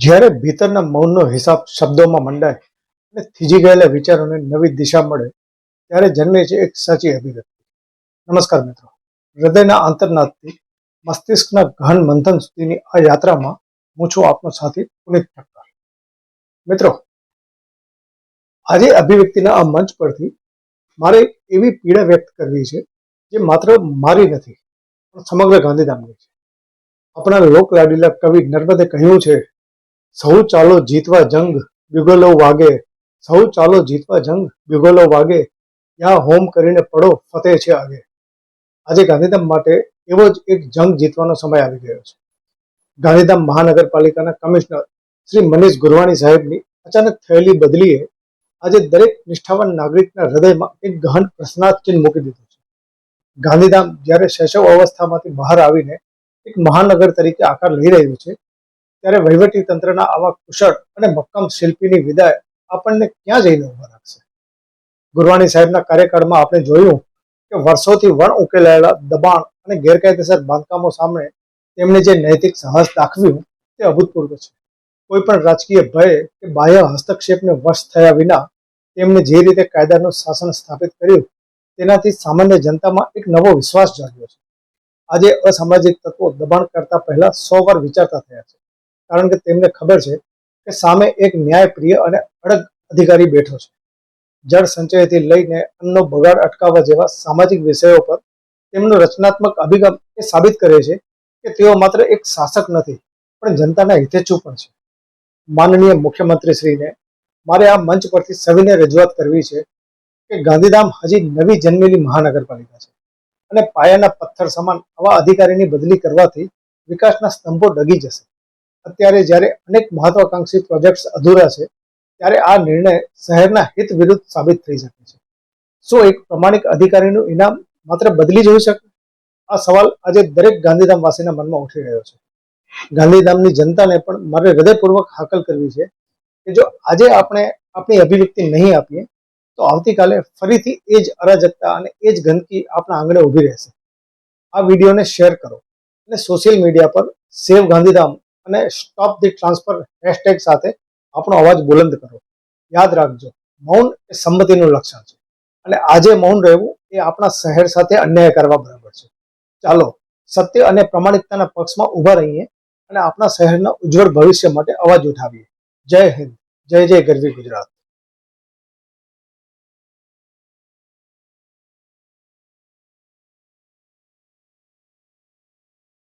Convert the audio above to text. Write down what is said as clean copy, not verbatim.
જ્યારે ભીતરના મૌનનો હિસાબ શબ્દોમાં મંડાય અને થીજી ગયેલા વિચારોને નવી દિશા મળે ત્યારે જન્મે છે એક સાચી અભિવ્યક્તિ. નમસ્કાર મિત્રો, હૃદયના આંતરનાદથી મસ્તિષ્કના ગહન મંથન સુધીની આ યાત્રામાં હું છું આપનો સાથી પુનિત ઠક્કર. મિત્રો, આજે અભિવ્યક્તિના આ મંચ પરથી મારે એવી પીડા વ્યક્ત કરવી છે જે માત્ર મારી નથી પણ સમગ્ર ગાંધીધામની છે. આપણા લોકલાડીલા કવિ નર્મદે કહ્યું છે, સૌ ચાલો જીતવા જંગ બિગોલો વાગે, સૌ ચાલો જીતવા જંગ બિગોલો વાગે, ત્યાં હોમ કરીને પડો ફતેહ છે આગે. આજે ગાંધીધામ માટે એવો જ એક જંગ જીતવાનો સમય આવી ગયો છે. ગાંધીધામ મહાનગરપાલિકાના કમિશનર શ્રી મનીષ ગુરવાણી સાહેબની અચાનક થયેલી બદલીએ આજે દરેક નિષ્ઠાવાન નાગરિકના હૃદયમાં એક ગહન પ્રશ્નાર્થ ચિહ્ન મૂકી દીધું છે. ગાંધીધામ જ્યારે શૈશવ અવસ્થામાંથી બહાર આવીને એક મહાનગર તરીકે આકાર લઈ રહ્યું છે, ત્યારે વહીવટી તંત્રના આવા કુશળ અને મક્કમ શિલ્પીની વિદાય આપણને ક્યાં જઈને ઉભા રાખશે? ગુરવાણી સાહેબના કાર્યકાળમાં આપણે જોયું કે વર્ષોથી વણ ઉકેલાયેલા દબાણ અને ગેરકાયદેસર બાંધકામો સામે તેમણે જે નૈતિક સાહસ દાખવ્યું તે અભૂતપૂર્વ છે. કોઈ પણ રાજકીય ભય કે બાહ્ય હસ્તક્ષેપને વશ થયા વિના તેમણે જે રીતે કાયદાનું શાસન સ્થાપિત કર્યું તેનાથી સામાન્ય જનતામાં એક નવો વિશ્વાસ જાગ્યો છે. આજે અસામાજિક તત્વો દબાણ કરતા પહેલા 100 વાર વિચારતા થયા છે, કારણ કે તેમને ખબર છે કે સામે એક ન્યાયપ્રિય અને અડગ અધિકારી બેઠો છે. જળ સંચયથી લઈને અન્નનો બગાડ અટકાવવા જેવા સામાજિક વિષયો પર તેમનો રચનાત્મક અભિગમ એ સાબિત કરે છે કે તેઓ માત્ર એક શાસક નથી પણ જનતાના હિતેચ્છુ પણ છે. માનનીય મુખ્યમંત્રીશ્રીને મારે આ મંચ પરથી સવિનય રજૂઆત કરવી છે કે ગાંધીધામ હજી નવી જન્મેલી મહાનગરપાલિકા છે અને પાયાના પથ્થર સમાન આવા અધિકારીની બદલી કરવાથી વિકાસના સ્તંભો ડગી જશે. અત્યારે જ્યારે અનેક મહત્વાકાંક્ષી પ્રોજેક્ટ્સ અધૂરા છે, ત્યારે આ નિર્ણય શહેરના હિત વિરુદ્ધ સાબિત થઈ શકે છે. શું એક પ્રમાણિક અધિકારીનું ઇનામ માત્ર બદલી જ હોઈ શકે? આ સવાલ આજે દરેક ગાંધીધામ વાસીના મનમાં ઉઠી રહ્યો છે. ગાંધીધામની જનતાને પણ મારે હૃદયપૂર્વક હાકલ કરવી છે કે જો આજે આપણે આપણી અભિવ્યક્તિ નહીં આપીએ તો આવતીકાલે ફરીથી એ જ અરાજકતા અને એ જ ગંદકી આપણા આંગણે ઊભી રહેશે. આ વિડીયોને શેર કરો અને સોશિયલ મીડિયા પર સેવ ગાંધીધામ અને સ્ટોપ ધી ટ્રાન્સફર હેશટેગ સાથે આપણો અવાજ બુલંદ કરો. યાદ રાખજો, મૌન એ સંમતિનું લક્ષણ છે અને આજે મૌન રહેવું એ આપણા શહેર સાથે અન્યાય કરવા બરાબર છે. ચાલો સત્ય અને પ્રમાણિકતાના પક્ષમાં ઊભા રહીએ અને આપણા શહેરના ઉજ્જવળ ભવિષ્ય માટે અવાજ ઉઠાવીએ. જય હિન્દ, જય જય ગરવી ગુજરાત.